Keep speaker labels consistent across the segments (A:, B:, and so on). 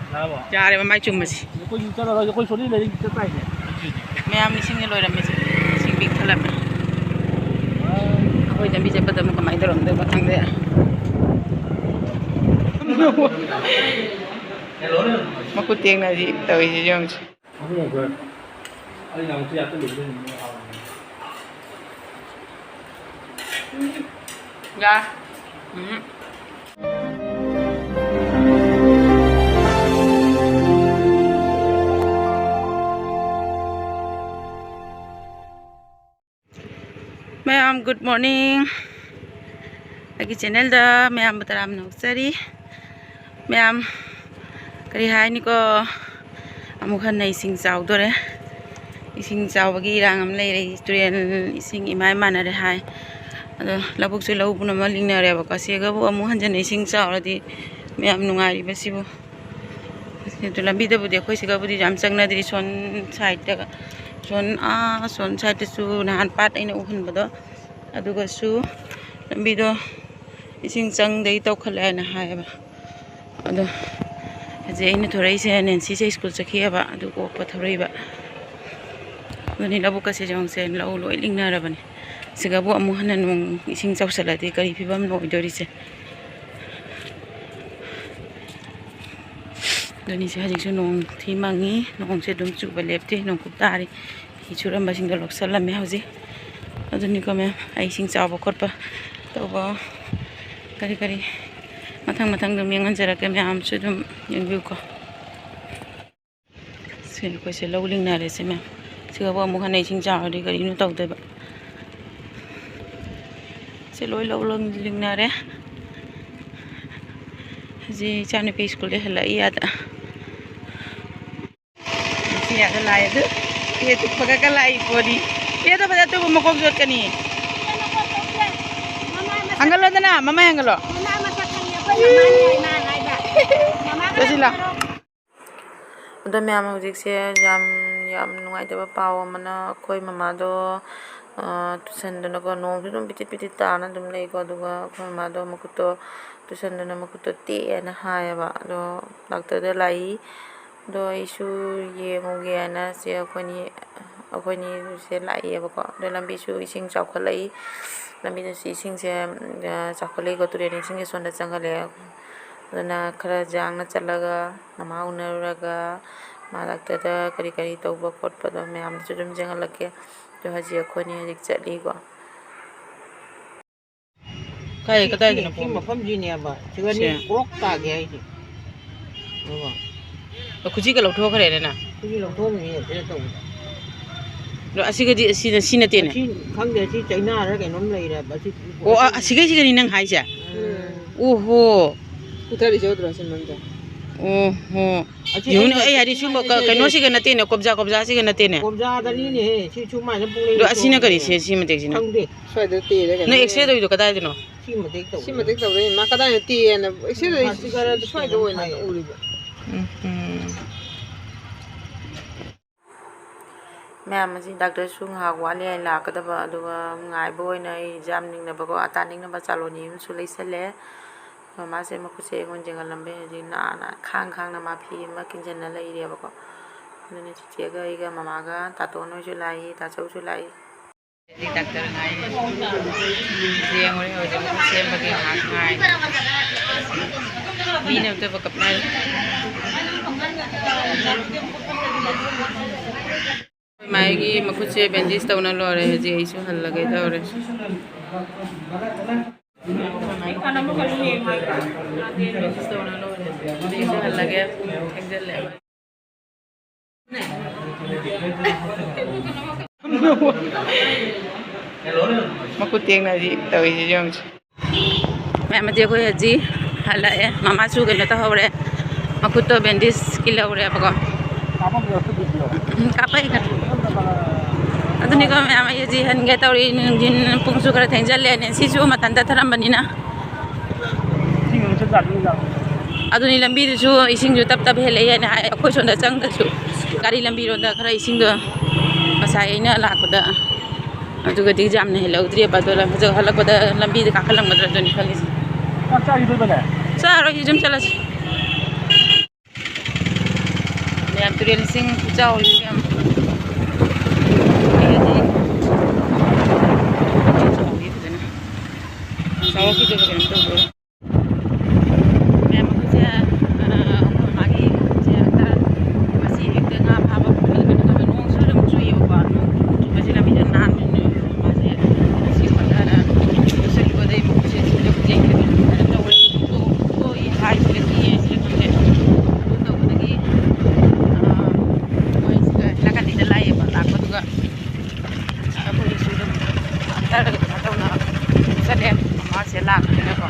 A: ꯆꯥꯔꯦ ꯃꯃꯥꯏ ꯆꯨꯝꯕꯁꯤ ꯃꯌꯥꯝ ꯏꯁꯤꯡꯅ ꯂꯣꯏꯔꯝꯃꯤꯁꯦ ꯏꯁꯤꯡ ꯄꯤꯛ ꯊꯜꯂꯝꯃꯦ ꯑꯩꯈꯣꯏ ꯂꯝꯕꯤ ꯆꯠꯄꯗ ꯑꯃꯨꯛ ꯀꯃꯥꯏꯅ ꯇꯧꯔꯝꯗꯣꯏꯕ ꯈꯪꯗꯦ ꯃꯈꯨꯠ ꯇꯦꯡꯅꯗꯤ ꯇꯧꯔꯤꯁꯤ ꯌꯦꯡꯉꯨꯁꯤ 야. Ma'am, good morning. Lagi channel da, ma'am bataram nuksari. Ma'am, kari hai ni ko amukhan na ising saw dore. Ising saw bagi irang am lay ray tuyen ising imay mana re hai. Ado labuk su lau puna maling na re ba kasi gabu amuhan jan ising saw radi ma'am nungari basi bo. Ito lambi da budi ako isigabu di jam sang na diri son side da. Son side su nahan pat ay na uhan ba do. Aduga su lambi do ising sang day tau khalay na hai ba. Ado aje ay na thoray se Nancy sa school sa kiya ba. Ado ko pa thoray ba. Ado ni labuk kasi jang se lau lo iling na ra ba ni. Sigabu amuhan na nung ising saw salati kari pibam no idori se. Doni se hajik su nong thi mangi nong se dum chu ba lepti nong kuptari hi churam basing da lok salam me hauji aduni ko me ai sing chaw ba khotpa to ba kari kari mathang dum yang anjara ke me am chu dum yang view ko se ko se lowling na re se me se ga ba mu khan ai sing chaw ri kari nu taw de ba se loi lowling na re ji chane pe school de hala iya da ya da lai du ye tu paga ka lai podi ye da pada tu mo ko jot kani angalo da na mama angalo mama masak kani ko mama ni na lai ba mama ka sila udah me am hujik se yam nungai da ba paw mana koi mama do tuition da ko no dum pitit ta na dum lei ko duga ko mama do makuto tuition da makuto te na ha ba do doctor da lai do isu ye moge ana se akhoni se lai ba ko do lambi su ising chawkhalai lambi da ising se chawkhalai ko ture ni sing son da changale na khara jang na chalaga mama unaraga ma doctor da kari to ba khot pa do me am chu dum jangalake do haji akhoni hajik chali ko kai ka dai na po mafam ji ne ba chigani krok ta ge ai ji ba kuji ka lauthok khare ne na kuji lauthok ni ne to do asigadi asina tene khangde si chaina ra kainom lei ra ba si o asigani nang hai ja oho utari jodra sin manja oho yun ai hari sumba kaino si gana tene kobja si gana tene kobja da ni ne si chu mai na pule do asina kari se si mate sina khangde swai da te ra na x-ray do kada dino si mate to re ma kada ne te na x-ray do si gara swai do na uri ba ma'am ji doctor सुंग हागवाले लाकदबा अदुगा ngaइबो ओइना exam निंगनबको अतानिंगनबा चालोनी सुलै सले मामा से मकुसे गोन जेंगलंबे जी ना खांग ना माफी मा किंजन लैरेबको नने चिचेगा इगा मामागा तातो नो जुलाई ताचौ जुलाई जी डॉक्टर नाइ जे मोरे हो जे मकुसे मगे हाय मीने तो बकपना माइगी मकुचे बेंडिस तौना लोरे जी आइसु हल लगे तौरे खाना म करू हे बेंडिस तौना लोरे आइसु हल लगे एक्जल ले मकुतेंग ना जी तवे जी जोंग मैं मजे को जी हला है मामा सु गने त हवरे मकुतो बेंडिस किलौरे बको kapai kan aduni ko ama ye ji han ge tawri jin pungsu kara thengjal le ne si chu matan ta tharam banina aduni lambi chu ising ju tap hele ya na khoi son da chang da chu gari lambi ro da khara ising do masai ina la ko da aduga di jam ne hello dri ba do la jo halak ba da lambi da ka khalang madra doni khalis sa ro hi jum chala ꯃꯌꯥꯝ ꯇꯨꯔꯦꯟ ꯏꯁꯤꯡ ꯈꯨꯆꯥꯎ ꯃꯌꯥꯝ ꯆꯥꯎꯔꯛꯈꯤꯗꯣꯏꯕ ꯀꯩꯅꯣ ꯇꯧꯗꯣꯏꯕ ꯃꯌꯥꯝ ꯑꯩꯈꯣꯏꯁꯦ ꯑꯩꯈꯣꯏ ꯃꯥꯒꯤ ꯍꯦꯛꯇ ꯉꯁꯤ ꯍꯦꯛꯇ ꯉꯥ ꯐꯥꯕ ꯀꯩꯅꯣ ꯇꯧꯋꯦ ꯅꯣꯡꯁꯨ ꯑꯗꯨꯝ ꯆꯨꯏꯌꯦꯕꯀꯣ ꯅꯣꯡ ꯆꯨꯕꯁꯤ ꯂꯝꯕꯤꯗ ꯅꯥꯟꯕꯅꯤꯅ ꯃꯥꯁꯦ ꯉꯁꯤ ꯍꯣꯠꯅꯔ ꯆꯠꯂꯨꯕꯗꯩ ꯃꯈꯣꯏꯁꯦ ꯁꯤꯗ ꯈꯨꯖꯦꯡ ꯇꯧꯋꯦ ꯇꯣꯛꯏ ꯍꯥꯏꯁꯤꯒ ꯊꯤꯌꯦ ꯁꯤꯗ ꯈꯪꯗꯦ ꯑꯗꯨ ꯇꯧꯕꯗꯒꯤ ꯃꯣꯏ ꯁꯤꯗ ꯅꯥꯀꯟꯗꯩꯗ ꯂꯥꯛꯑꯦꯕ ꯂꯥꯛꯄꯗꯨꯒ ꯑꯩꯈꯣꯏꯒꯤꯁꯨ ꯑꯗꯨꯝ ꯍꯟꯊꯔꯒ ꯀꯩꯅꯣ ꯇꯧꯅ ꯆꯠꯂꯦ ꯃꯥꯁꯦ ꯂꯥꯛꯄꯅꯤꯅꯀꯣ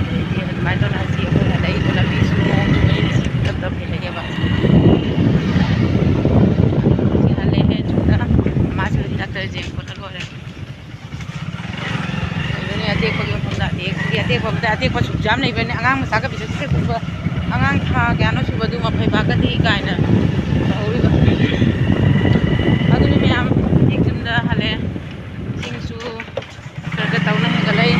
A: ꯑꯗꯩꯗꯤ ꯑꯗꯨꯃꯥꯏꯅ ꯇꯧꯅ ꯍꯧꯖꯤꯛ ꯑꯩꯈꯣꯏ ꯍꯜꯂꯛꯏꯕ ꯂꯝꯕꯤꯁꯨ ꯅꯣꯡ ꯆꯨꯕꯅꯤꯅ ꯏꯁꯤꯡ ꯇꯞ ꯇꯞ ꯍꯦꯜꯂꯛꯑꯦꯕ ꯍꯧꯖꯤꯛ ꯍꯜꯂꯛꯑꯦ ꯁꯣꯝꯗ ꯃꯥꯁꯨ ꯗꯥꯛꯇꯔ ꯌꯦꯡ ꯈꯣꯠꯂ ꯂꯣꯏꯔꯦ ꯑꯗꯨꯅꯦ ꯑꯇꯦꯛꯄꯒꯤ ꯃꯐꯝꯗ ꯑꯇꯦꯛꯄ ꯑꯝꯗ ꯑꯇꯦꯛꯄ ꯁꯨꯛ ꯌꯥꯝ ꯂꯩꯕꯅꯦ ꯑꯉꯥꯡ ꯃꯆꯥꯒ ꯄꯤꯁꯛ ꯄꯤꯁꯛ ꯄꯤꯛꯄ ꯑꯉꯥꯡ ꯊꯥ ꯀꯌꯥꯅꯣ ꯁꯨꯕꯗꯨ ꯃꯐꯩ ꯐꯥꯒꯗꯤ ꯀꯥꯏꯅ ꯇꯧꯍꯧꯔꯤꯕ ꯑꯗꯨꯅꯤ ꯃꯌꯥꯝ ꯌꯨꯝꯗ ꯍꯜꯂꯛꯑꯦ ꯏꯁꯤꯡꯁꯨ ꯈꯔ ꯇꯧꯅ ꯍꯦꯟꯒꯠꯂꯛꯏ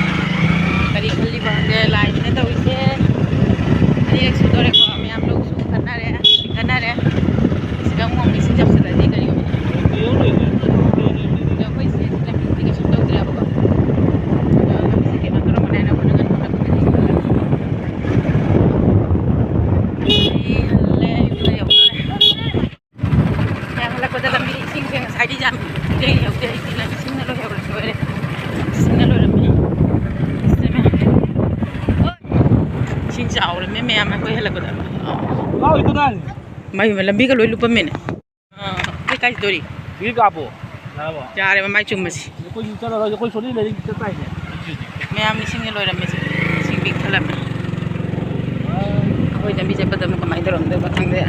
A: ꯀꯔꯤ ꯈꯜꯂꯤꯕ ꯈꯪꯗꯦ ꯂꯥꯏꯁꯤꯅ ꯇꯧꯔꯤꯁꯦ ꯑꯅꯤꯔꯛ ꯁꯨꯗꯣꯔꯦꯀꯣ ꯃꯌꯥꯝ ꯂꯧꯁꯨ ꯈꯟꯅꯔꯦ ꯆꯤꯡꯈꯠꯅꯔꯦ ꯁꯤꯗ ꯑꯃꯨꯛ ꯏꯁꯤꯡ ꯆꯥꯎꯁꯤꯜꯂꯗꯤ ꯀꯔꯤꯒꯨꯝꯕ ꯑꯩꯈꯣꯏ ꯁꯤ ꯂꯝꯕꯤꯁꯤꯗꯤ ꯀꯩꯁꯨ ꯇꯧꯗ꯭ꯔꯦꯕꯀꯣ ꯂꯝꯕꯤꯁꯦ ꯀꯩꯅꯣ ꯇꯧꯔꯝꯕꯅꯦ ꯍꯥꯏꯅ ꯑꯩꯈꯣꯏꯅ ꯍꯜꯂꯦ ꯌꯨꯝꯗ ꯌꯧꯗꯣꯔꯦ ꯃꯌꯥꯝ ꯍꯜꯂꯛꯄꯗ ꯂꯝꯕꯤ ꯏꯁꯤꯡꯁꯦ ꯉꯁꯥꯏꯗꯤ ꯌꯥꯝ ꯌꯧꯗꯦ ꯑꯩꯗꯤ ꯏꯁꯤꯡꯅ ꯂꯣꯏꯔꯦ ꯏꯁꯤꯡꯅ ꯂꯣꯏꯔꯝꯃꯦ ꯏꯁꯤꯡ ꯆꯥꯎꯔꯝꯃꯦ ꯃꯌꯥꯝ ꯑꯩꯈꯣꯏ ꯍꯜꯂꯛꯄꯗ ꯃꯥꯏ ꯂꯝꯕꯤꯒ ꯂꯣꯏ ꯂꯨꯞꯄꯝꯃꯦꯅꯦ ꯑꯩ ꯀꯥꯏ ꯆꯠꯇꯣꯔꯤ ꯌꯥꯔꯦ ꯃꯃꯥꯏ ꯆꯨꯝꯕꯁꯤ ꯃꯌꯥꯝ ꯏꯁꯤꯡꯅ ꯂꯣꯏꯔꯝꯃꯦ ꯏꯁꯤꯡ ꯄꯤꯛ ꯊꯜꯂꯝꯃꯦ ꯑꯩꯈꯣꯏ ꯂꯝꯕꯤ ꯆꯠꯄꯗ ꯑꯃꯨꯛ ꯀꯃꯥꯏꯅ ꯇꯧꯔꯝꯗꯣꯏꯕ ꯈꯪꯗꯦ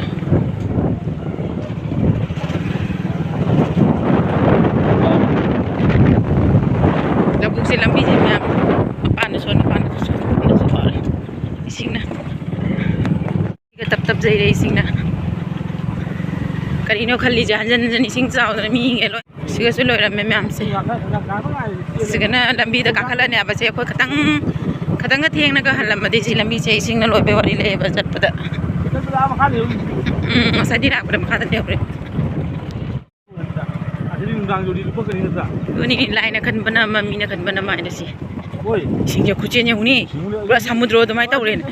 A: ꯂꯧꯕꯨꯛꯁꯦ ꯂꯝꯕꯤꯁꯦ ꯃꯌꯥꯝ ꯃꯄꯥꯟꯗꯁꯨ ꯃꯄꯥꯟꯗꯁꯨ ꯐꯥꯎꯔꯦ ꯏꯁꯤꯡꯅ ꯇꯞ ꯇꯞ ꯆꯩꯔꯦ ꯏꯁꯤꯡꯅ ꯀꯔꯤꯅꯣ ꯈꯜꯂꯤꯁꯦ ꯍꯟꯖꯟ ꯍꯟꯖꯟ ꯏꯁꯤꯡ ꯆꯥꯎꯗꯅ ꯃꯤꯒ ꯂꯣꯏ ꯁꯤꯒꯁꯨ ꯂꯣꯏꯔꯝꯃꯦ ꯃꯌꯥꯝꯁꯦ ꯁꯤꯒꯅ ꯂꯝꯕꯤꯗ ꯀꯥꯈꯠꯂꯅꯤ ꯍꯥꯏꯕꯁꯦ ꯑꯩꯈꯣꯏ ꯈꯇꯪꯒ ꯊꯦꯡꯅꯒ ꯍꯜꯂꯝꯃꯗꯤ ꯁꯤ ꯂꯝꯕꯤꯁꯦ ꯏꯁꯤꯡꯅ ꯂꯣꯏꯕꯩ ꯋꯥꯔꯤ ꯂꯩꯌꯦꯕ ꯆꯠꯄꯗ ꯉꯁꯥꯏꯗꯤ ꯂꯥꯛꯄꯗ ꯃꯈꯥꯗ ꯂꯩꯍꯧꯔꯦ ꯑꯗꯨꯅꯤ ꯂꯥꯏꯅ ꯈꯟꯕꯅ ꯑꯃ ꯃꯤꯅ ꯈꯟꯕꯅ ꯑꯃ ꯍꯥꯏꯅ ꯁꯤ ꯏꯁꯤꯡꯁꯦ ꯈꯨꯆꯦꯟ ꯌꯦꯡꯉꯨꯅꯤ ꯄꯨꯔꯥ ꯁꯃꯨꯗ꯭ꯔ ꯑꯗꯨꯃꯥꯏꯅ ꯇꯧꯔꯦꯅꯦ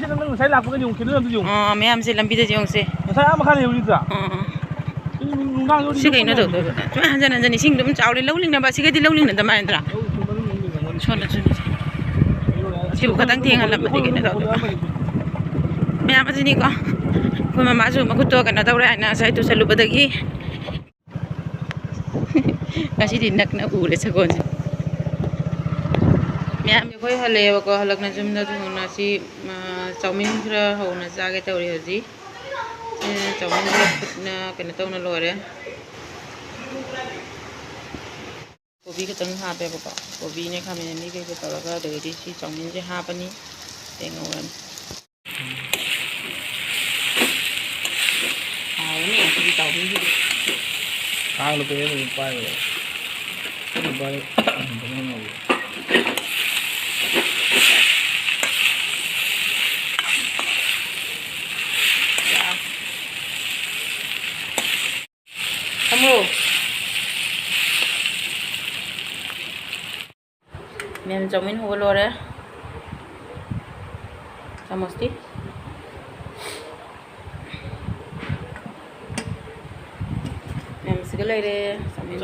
A: ꯃꯌꯥꯝꯁꯦ ꯂꯝꯕꯤꯗ ꯌꯦꯡꯉꯨꯁꯦ ꯁꯤ ꯀꯩꯅꯣ ꯇꯧꯗꯣꯏꯕ ꯁꯨꯃꯥꯏꯅ ꯍꯟꯖꯟ ꯍꯟꯖꯟ ꯏꯁꯤꯡ ꯑꯗꯨꯝ ꯆꯥꯎꯔꯦ ꯂꯧꯅꯤꯡꯅꯕ ꯁꯤꯒꯗꯤ ꯂꯧꯅꯤꯡꯅꯗꯕ ꯅꯠꯇ꯭ꯔꯥ ꯁꯣꯜꯂꯁꯨ ꯁꯤꯕꯨ ꯈꯇꯪ ꯊꯦꯡꯍꯜꯂꯝꯕꯗꯤ ꯀꯩꯅꯣ ꯇꯧꯗꯣꯏꯕ ꯃꯌꯥꯝ ꯑꯁꯤꯅꯤꯀꯣ ꯑꯩꯈꯣꯏ ꯃꯃꯥꯁꯨ ꯃꯈꯨꯠꯇꯣ ꯀꯩꯅꯣ ꯇꯧꯔꯦ ꯍꯥꯏꯅ ꯉꯁꯥꯏ ꯇꯨꯁꯜꯂꯨꯕꯗꯒꯤ ꯉꯁꯤꯗꯤ ꯅꯛꯅ ꯎꯔꯦ ꯁꯒꯣꯜꯁꯦ ꯃꯌꯥꯝ ꯑꯩꯈꯣꯏ ꯍꯜꯂꯛꯑꯦꯕꯀꯣ ꯍꯜꯂꯛꯅ ꯌꯨꯝꯗ ꯊꯨꯅ ꯁꯤ ꯆꯧꯃꯤꯟ ꯈꯔ ꯍꯧꯅ ꯆꯥꯒꯦ ꯇꯧꯔꯤ ꯍꯧꯖꯤꯛ ꯆꯧꯃꯤꯟꯁꯦ ꯐꯨꯠꯅ ꯀꯩꯅꯣ ꯇꯧꯅ ꯂꯣꯏꯔꯦ ꯀꯣꯕꯤ ꯈꯤꯇꯪ ꯍꯥꯞꯄꯦꯕꯀꯣ ꯀꯣꯕꯤꯅꯦ ꯈꯥꯃꯦꯟ ꯑꯅꯤ ꯀꯩꯀꯩ ꯇꯧꯔꯒ ꯑꯗꯒꯤꯗꯤ ꯁꯤ ꯆꯧꯃꯤꯟꯁꯦ ꯍꯥꯞꯄꯅꯤ ꯉꯧꯔꯅꯤ ꯍꯥꯎꯅꯤ ꯁꯤꯗꯤ ꯆꯧꯃꯤꯟꯁꯤꯗꯤ Kamu Mem chowmin ho lo re samosti mem sigale re samin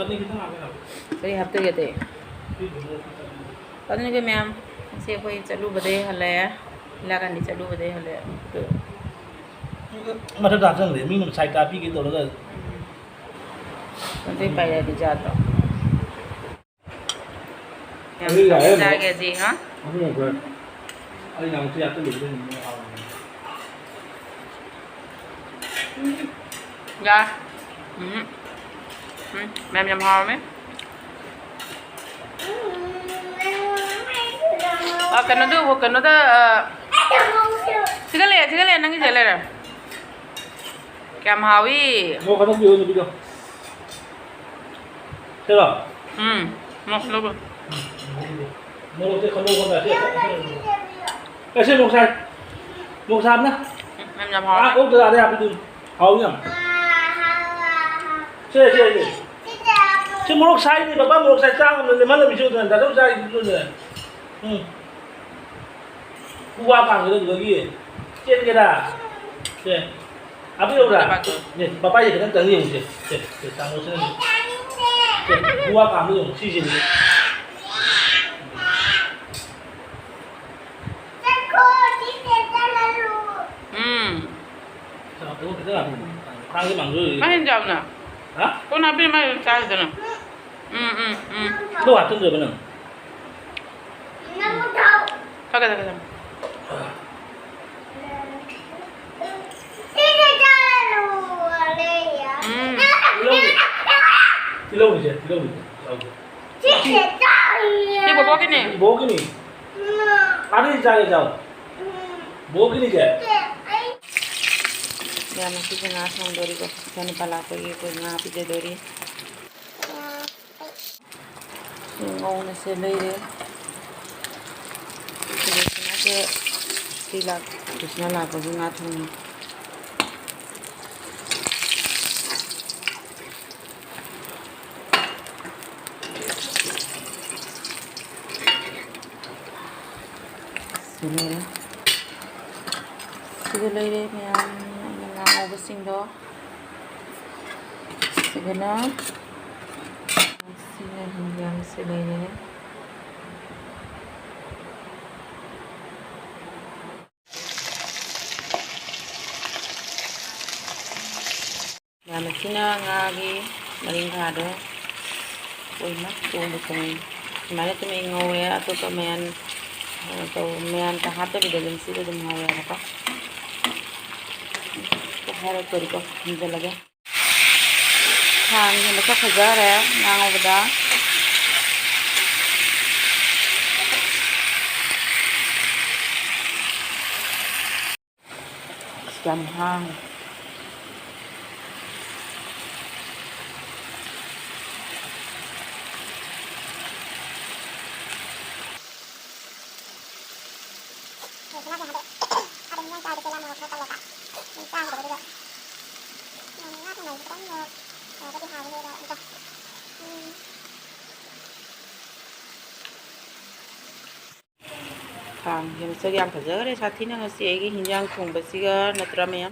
A: kari hapte gate padne ke mem se koi chalu bade hale lagan di chalu bade hale
B: mata da jang le mi no sai ta pi ke to lo ga
A: nanti payah di jatuh yang jaga sih ha ya mem nhầm hò mấy cái nó đưa cái nó đưa cái lệ năng cái gì rồi kèm hào ý
B: mua cái video này video thế rồi
A: một lúc rồi
B: mua cái con lô con này cái xe màu xanh nhá
A: em nhầm hò
B: ốc ra đây à bây giờ hào nhá 저 모록 사이니 봐봐 모록 사이 짱는데 만나 미쳐도 나도 사이 그러네. 응. 우와 강그래 거기 쟤게라. 예. 아버지 오라. 네, 봐봐 이제 그냥 정리 이제. 네, 장 오시는. 우와 강도 시시니. 자, 이거 그대로 강이 망조.
A: Main jauh na.
B: hả?
A: Kau nak beli main cari tu na.
B: Đâu ăn rồi bên
A: Pakai tak kau.
B: Đi lâu rồi, đi lâu rồi.
A: Ni bawa kini.
B: Bố cái gì? Ăn đi ra cái đâu? Bố cái gì vậy?
A: Ya masih kena sang dori ko. Jangan pala pergi ko na pije dori. Ngau na se lei. Jadi kena ke silap. Terus nala ko nga thong. Sini. Sige lei ma'am. Ubusing do. Sige na. Sige hinggang sila ini. Namin sina ngagi malinghado. Uy mak tunggu kami. Mana tu may ngawe atau pemain atau main tahap tu di dalam situ tu ngawe apa? Harap kori ko hindi lagi. Hang hindi ka kagare nang ubda. Jam hang. Yang segiang saja deh saat ini ngasih lagi hinjang kung besiga netram ya.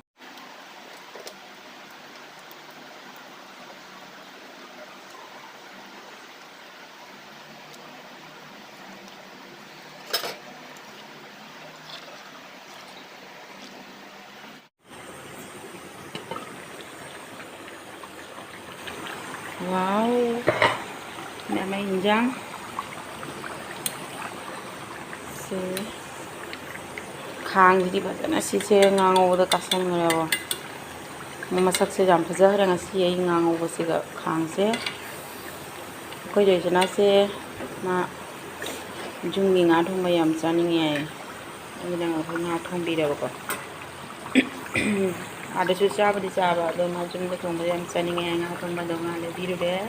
A: Wow, nama hinjang. Khang thì bây giờ nó sẽ ngang over the castle rồi à, nhưng mà sắc sẽ giảm phải rất là ngay ngang over sẽ gặp khang sẽ, coi rồi cho nó sẽ mà dùng miếng ăn không bao giờ cho nên nghe, anh đang ở phía nhà không bị đâu cả, ada susah apa di sana, ada macam tu không bao giờ cho nên nghe ăn không bao giờ ăn được đi được đấy.